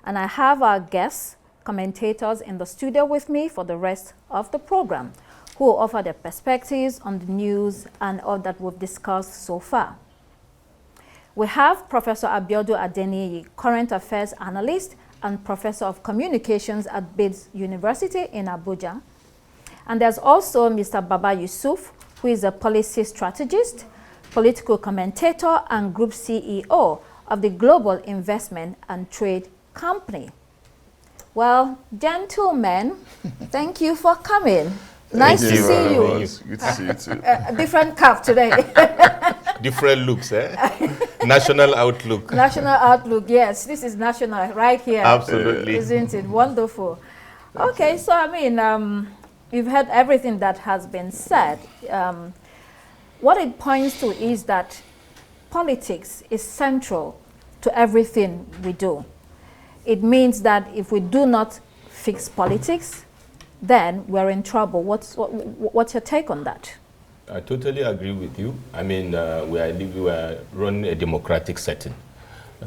And I have our guests, commentators in the studio with me for the rest of the program, who will offer their perspectives on the news and all that we've discussed so far. We have Professor Prof Adeniyi, Current Affairs Analyst and Professor of Communications at BIDS University in Abuja. And there's also Mr. Baba Yusuf, who is a policy strategist, political commentator, and group CEO of the Global Investment and Trade Company. Well, gentlemen, thank you for coming. Nice to see you. Good to see you too. Different cap today. Different looks, eh? National outlook. National outlook, yes. This is national right here. Absolutely. Isn't it wonderful? Okay, so I mean, you've heard everything that has been said. What it points to is that politics is central to everything we do. It means that if we do not fix politics, then we're in trouble. What's your take on that? I totally agree with you. I mean, we are running a democratic setting.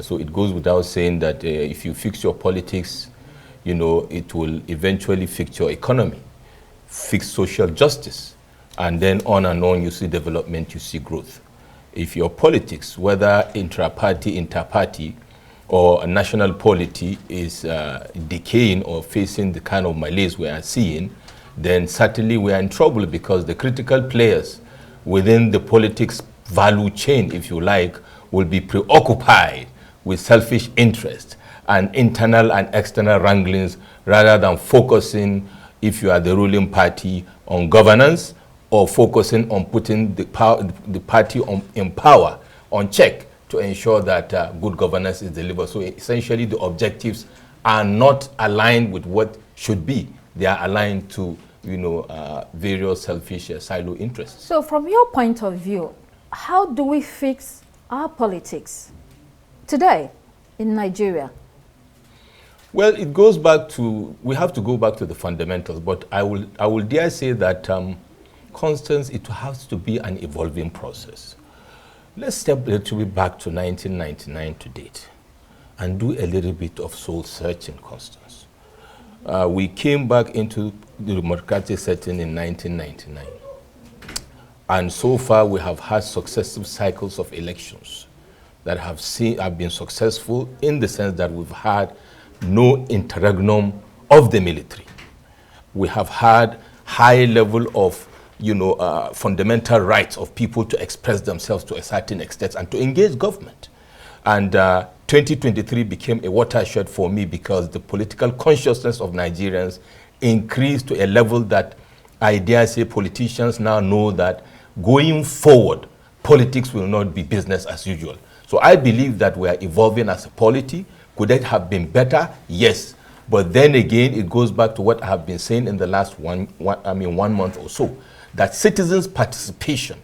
So it goes without saying that if you fix your politics, you know, it will eventually fix your economy, fix social justice, and then on and on you see development, you see growth. If your politics, whether intra-party, inter-party, or a national polity is decaying or facing the kind of malaise we are seeing, then certainly we are in trouble, because the critical players within the politics value chain, if you like, will be preoccupied with selfish interest and internal and external wranglings, rather than focusing, if you are the ruling party, on governance, or focusing on putting the party in power, on check, to ensure that good governance is delivered. So essentially the objectives are not aligned with what should be. They are aligned to, you know, various selfish silo interests. So from your point of view, how do we fix our politics today in Nigeria? Well, it goes back to, we have to go back to the fundamentals, but I will dare say that, Constance, it has to be an evolving process. Let's step a little bit back to 1999 to date and do a little bit of soul searching, Constance. We came back into the democratic setting in 1999. And so far we have had successive cycles of elections that have been successful, in the sense that we've had no interregnum of the military. We have had high level of, you know, fundamental rights of people to express themselves to a certain extent and to engage government. And 2023 became a watershed for me, because the political consciousness of Nigerians increased to a level that I dare say politicians now know that going forward, politics will not be business as usual. So I believe that we are evolving as a polity. Could it have been better? Yes. But then again, it goes back to what I have been saying in the last one month or so, that citizens' participation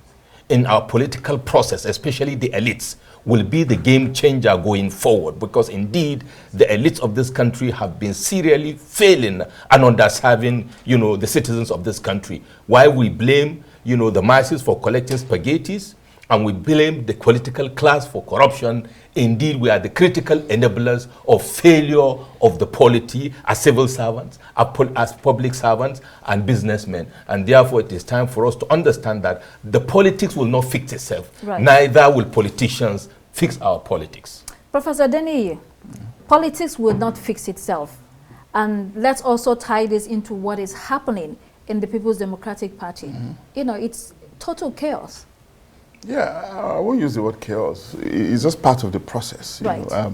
in our political process, especially the elites, will be the game changer going forward, because indeed the elites of this country have been serially failing and underserving, you know, the citizens of this country. Why we blame, you know, the masses for collecting spaghettis, and we blame the political class for corruption. Indeed, we are the critical enablers of failure of the polity as civil servants, as public servants and businessmen. And therefore, it is time for us to understand that the politics will not fix itself. Right. Neither will politicians fix our politics. Professor Adeniyi, politics will not fix itself. And let's also tie this into what is happening in the People's Democratic Party. You know, it's total chaos. Yeah, I won't use the word chaos. It's just part of the process. Right. You know?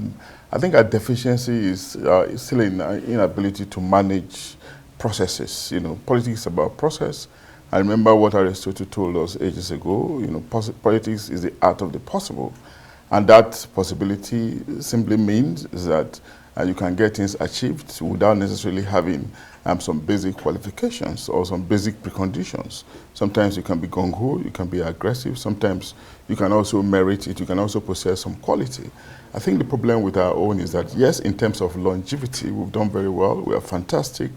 I think our deficiency is still in inability to manage processes. You know, politics is about process. I remember what Aristotle told us ages ago. You know, politics is the art of the possible, and that possibility simply means that you can get things achieved without necessarily having some basic qualifications or some basic preconditions. Sometimes you can be gung-ho, you can be aggressive, sometimes you can also merit it, you can also possess some quality. I think the problem with our own is that, yes, in terms of longevity, we've done very well, we are fantastic,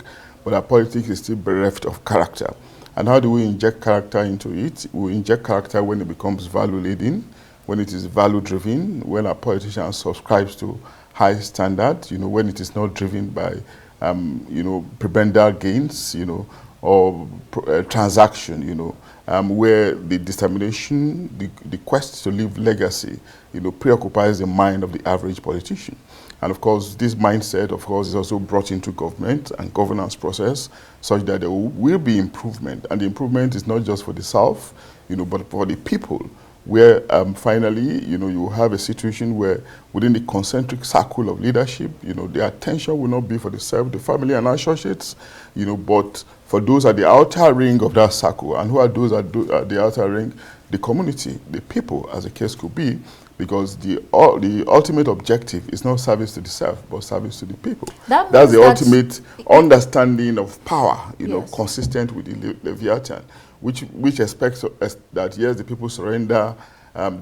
but our politics is still bereft of character. And how do we inject character into it? We inject character when it becomes value-leading, when it is value-driven, when our politician subscribes to high standard, you know, when it is not driven by, you know, prebendal gains, you know, or transaction, you know, where the determination, the quest to leave legacy, you know, preoccupies the mind of the average politician. And of course, this mindset, of course, is also brought into government and governance process such that there will be improvement. And the improvement is not just for the South, you know, but for the people, where finally, you know, you have a situation where within the concentric circle of leadership, you know, the attention will not be for the self, the family and associates, you know, but for those at the outer ring of that circle. And who are those at the outer ring? The community, the people, as the case could be, because the ultimate objective is not service to the self, but service to the people. That's the ultimate understanding of power, you know, consistent with the Leviathan, which expects that, yes, the people surrender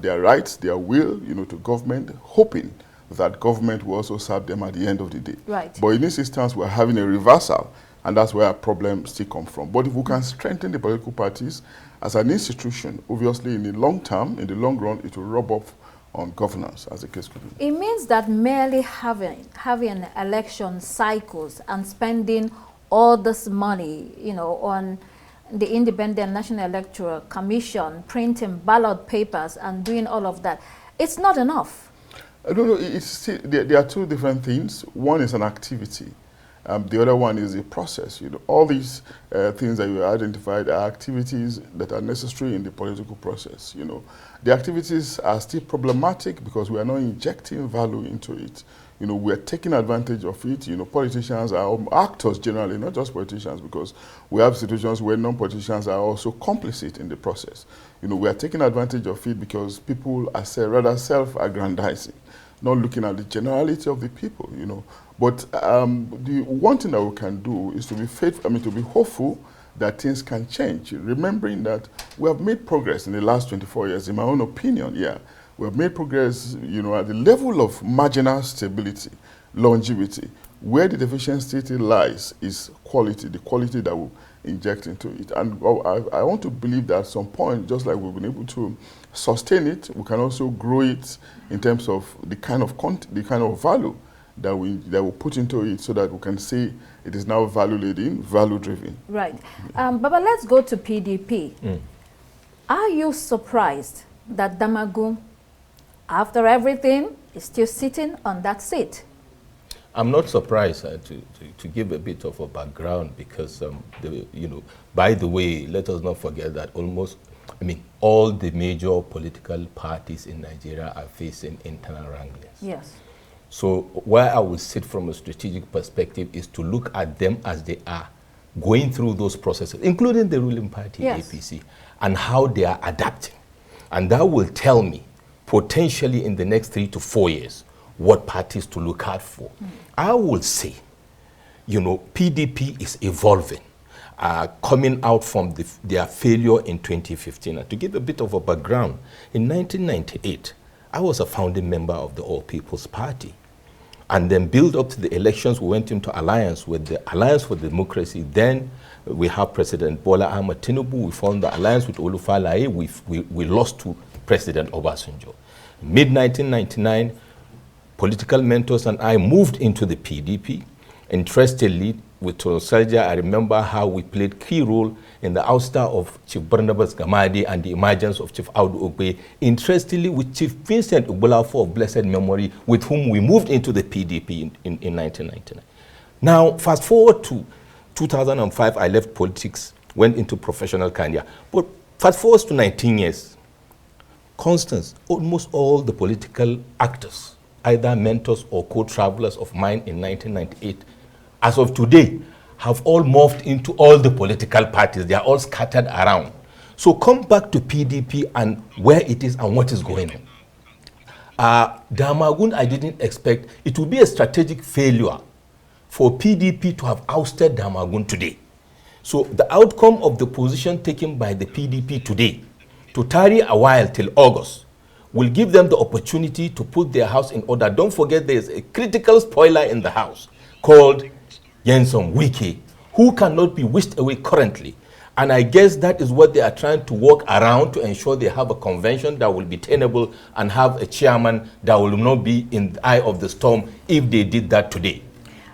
their rights, their will, you know, to government, hoping that government will also serve them at the end of the day. Right. But in this instance, we're having a reversal, and that's where our problems still come from. But if we can strengthen the political parties as an institution, obviously in the long term, in the long run, it will rub off on governance, as the case could be. It means that merely having election cycles and spending all this money, you know, on the Independent National Electoral Commission, printing ballot papers and doing all of that, it's not enough. I don't know. It's still, there are two different things. One is an activity. The other one is a process. You know, all these things that you identified are activities that are necessary in the political process. You know, the activities are still problematic because we are not injecting value into it. You know, we are taking advantage of it. You know, politicians are actors generally, not just politicians, because we have situations where non-politicians are also complicit in the process. You know, we are taking advantage of it because people are rather self-aggrandizing, not looking at the generality of the people. You know. But the one thing that we can do is to be faithful, to be hopeful that things can change, remembering that we have made progress in the last 24 years, in my own opinion, yeah. We have made progress, you know, at the level of marginal stability, longevity. Where the deficiency lies is quality, the quality that we inject into it. And I want to believe that at some point, just like we've been able to sustain it, we can also grow it in terms of the kind of value that we put into it, so that we can say it is now value-laden, value-driven. Right. Baba, let's go to PDP. Are you surprised that Damagum, after everything, is still sitting on that seat? I'm not surprised to give a bit of a background because, you know, by the way, let us not forget that all the major political parties in Nigeria are facing internal wranglings. Yes. So where I will sit from a strategic perspective is to look at them as they are going through those processes, including the ruling party, yes, APC, and how they are adapting. And that will tell me, potentially in the next 3 to 4 years, what parties to look out for. I will say, you know, PDP is evolving, coming out from their failure in 2015. And to give a bit of a background, in 1998, I was a founding member of the All People's Party. And then build up to the elections, we went into alliance with the Alliance for Democracy. Then we have President Bola Ahmed Tinubu. We formed the alliance with Olufalaye. We lost to President Obasanjo. Mid-1999, political mentors and I moved into the PDP. Interestingly, with Nostalgia, I remember how we played key role in the ouster of Chief Barnabas Gamadi and the emergence of Chief Audu Ogbe. Interestingly, with Chief Vincent Ugbulafo of blessed memory, with whom we moved into the PDP in 1999. Now, fast forward to 2005, I left politics, went into professional career. But fast forward to 19 years, Constance, almost all the political actors, either mentors or co-travelers of mine in 1998, as of today, have all morphed into all the political parties. They are all scattered around. So come back to PDP and where it is and what is going on. Damagun, I didn't expect. It would be a strategic failure for PDP to have ousted Damagun today. So the outcome of the position taken by the PDP today, to tarry a while till August, will give them the opportunity to put their house in order. Don't forget there is a critical spoiler in the house called Yenson Wike, who cannot be whisked away currently. And I guess that is what they are trying to work around to ensure they have a convention that will be tenable and have a chairman that will not be in the eye of the storm if they did that today.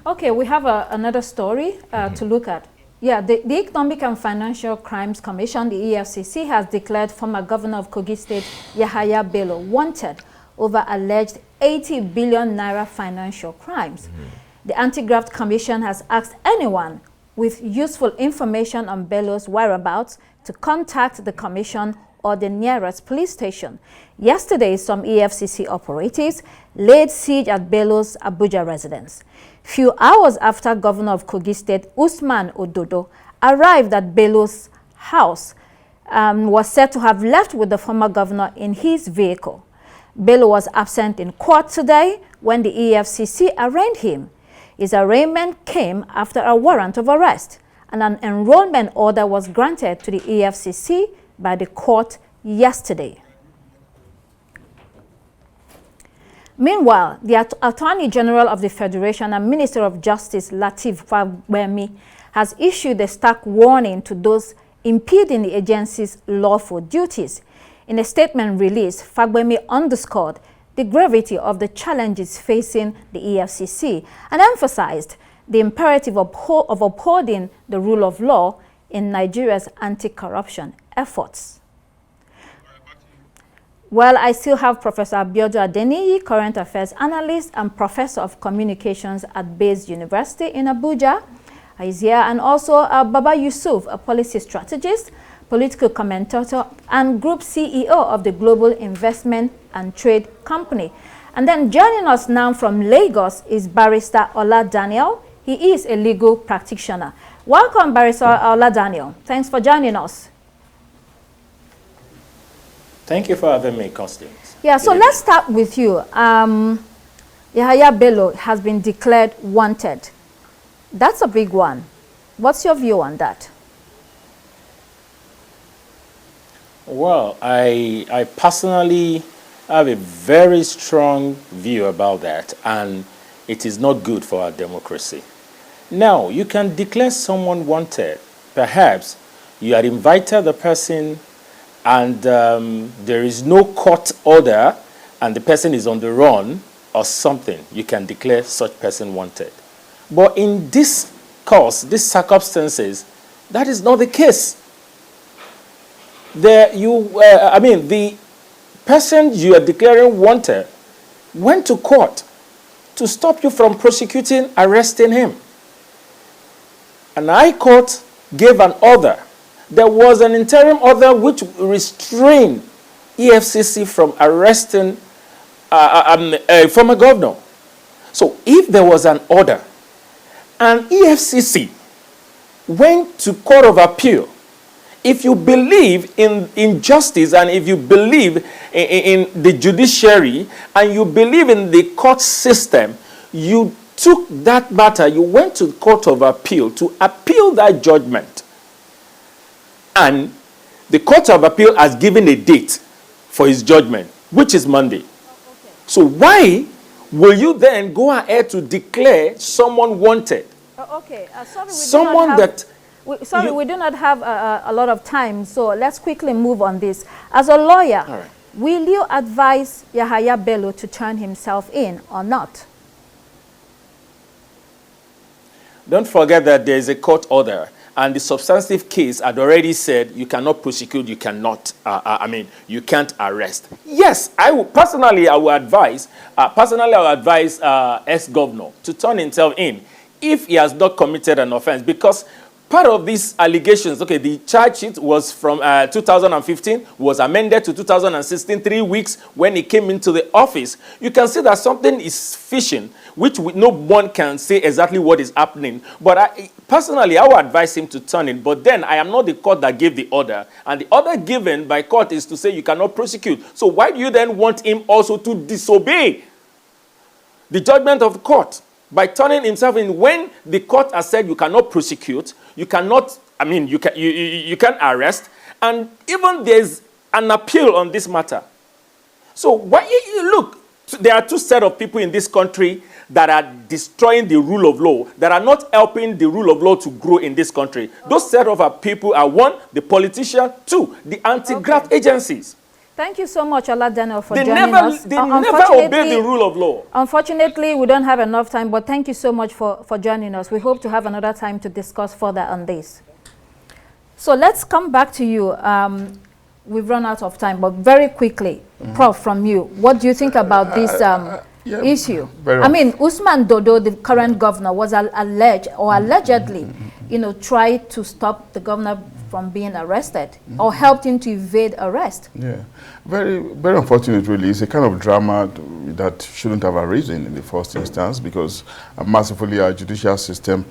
Okay, we have another story to look at. Yeah, the Economic and Financial Crimes Commission, the EFCC, has declared former governor of Kogi State, Yahaya Bello, wanted over alleged 80 billion naira financial crimes. The Anti-Graft Commission has asked anyone with useful information on Bello's whereabouts to contact the commission or the nearest police station. Yesterday, some EFCC operatives laid siege at Bello's Abuja residence. Few hours after Governor of Kogi State, Usman Ododo, arrived at Bello's house, was said to have left with the former governor in his vehicle. Bello was absent in court today when the EFCC arraigned him. His arraignment came after a warrant of arrest, and an enrollment order was granted to the EFCC by the court yesterday. Meanwhile, the Attorney General of the Federation and Minister of Justice, Lateef Fagbemi, has issued a stark warning to those impeding the agency's lawful duties. In a statement released, Fagbemi underscored the gravity of the challenges facing the EFCC and emphasized the imperative of upholding the rule of law in Nigeria's anti-corruption efforts. Well, I still have Professor Prof Adeniyi, current affairs analyst and professor of communications at Bayes University in Abuja. He's here, and also Baba Yusuf, a policy strategist, political commentator, and group CEO of the Global Investment and Trade Company. And then joining us now from Lagos is Barrister Ola Daniel. He is a legal practitioner. Welcome, Barrister Ola Daniel. Thanks for joining us. Thank you for having me, Constance. Yeah, so let's start with you. Yahaya Bello has been declared wanted. That's a big one. What's your view on that? Well, I personally have a very strong view about that, and it is not good for our democracy. Now, you can declare someone wanted. Perhaps you had invited the person and there is no court order and the person is on the run or something. You can declare such person wanted. But in this case, these circumstances, that is not the case. The person you are declaring wanted went to court to stop you from prosecuting, arresting him. An High Court gave an order. There was an interim order which restrained EFCC from arresting a former governor. So if there was an order and EFCC went to Court of Appeal, if you believe in justice and if you believe in the judiciary and you believe in the court system, you took that matter, you went to the Court of Appeal to appeal that judgment. And the Court of Appeal has given a date for his judgment, which is Monday. Okay. So why will you then go ahead to declare someone wanted? Okay, sorry, we do not have a lot of time, so let's quickly move on this. As a lawyer, right, will you advise Yahaya Bello to turn himself in or not? Don't forget that there is a court order, and the substantive case had already said you cannot prosecute, you cannot, you can't arrest. Yes, I will advise ex-governor to turn himself in if he has not committed an offense, because part of these allegations, okay, the charge sheet was from 2015, was amended to 2016, 3 weeks when he came into the office. You can see that something is fishing, which no one can say exactly what is happening. But personally, I would advise him to turn in. But then I am not the court that gave the order. And the order given by court is to say you cannot prosecute. So why do you then want him also to disobey the judgment of the court by turning himself in when the court has said you cannot prosecute, you cannot, you can arrest, and even there's an appeal on this matter. So why, look, there are two sets of people in this country that are destroying the rule of law, that are not helping the rule of law to grow in this country. Those set of people are one, the politicians, two, the anti-graft agencies. Thank you so much, Ola Daniel, for joining us. They never obey the rule of law. Unfortunately, we don't have enough time, but thank you so much for joining us. We hope to have another time to discuss further on this. So let's come back to you. We've run out of time, but very quickly, Prof, from you, what do you think about this issue? I mean, Usman Dodo, the current governor, was allegedly, tried to stop the governor from being arrested, or helped him to evade arrest. Yeah, very, very unfortunate, really. It's a kind of drama that shouldn't have arisen in the first instance, because massively our judicial system,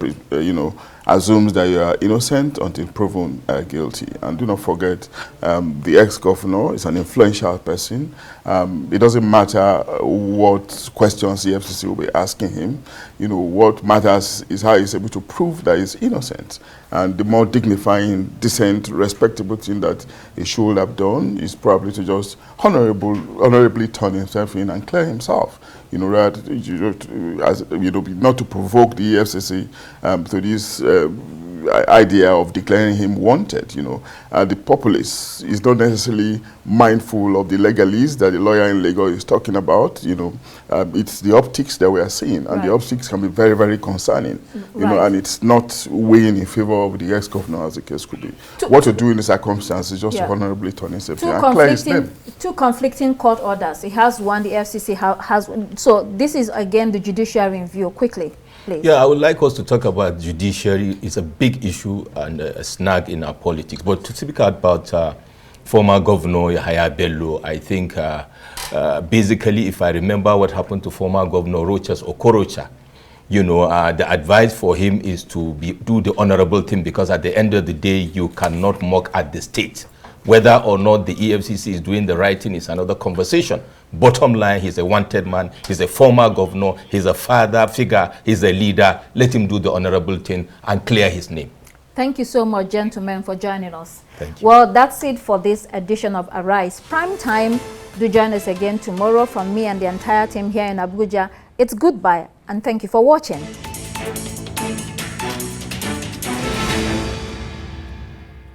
assumes that you are innocent until proven guilty. And do not forget, the ex-governor is an influential person. It doesn't matter what questions the FCC will be asking him. What matters is how he's able to prove that he's innocent. And the more dignifying, decent, respectable thing that he should have done is probably to just honorably turn himself in and clear himself. Not to provoke the FCC to this idea of declaring him wanted. The populace is not necessarily mindful of the legalese that the lawyer in Lagos is talking about. It's the optics that we are seeing, and the optics can be very, very concerning. And it's not weighing in favor of the ex-governor, as the case could be. What to do in the circumstances is just to honorably turn himself in and clear his name. Two conflicting court orders. He has one, the FCC has one. So this is again the judiciary in view. Quickly, please. Yeah, I would like us to talk about judiciary. It's a big issue and a snag in our politics. But to speak about former Governor Yahaya Bello, I think basically, if I remember what happened to former Governor Rochas Okorocha, the advice for him is to do the honorable thing, because at the end of the day, you cannot mock at the state. Whether or not the EFCC is doing the right thing is another conversation. Bottom line, he's a wanted man, he's a former governor, he's a father figure, he's a leader. Let him do the honorable thing and clear his name. Thank you so much, gentlemen, for joining us. Thank you. Well, that's it for this edition of Arise Prime Time. Do join us again tomorrow. From me and the entire team here in Abuja, it's goodbye and thank you for watching.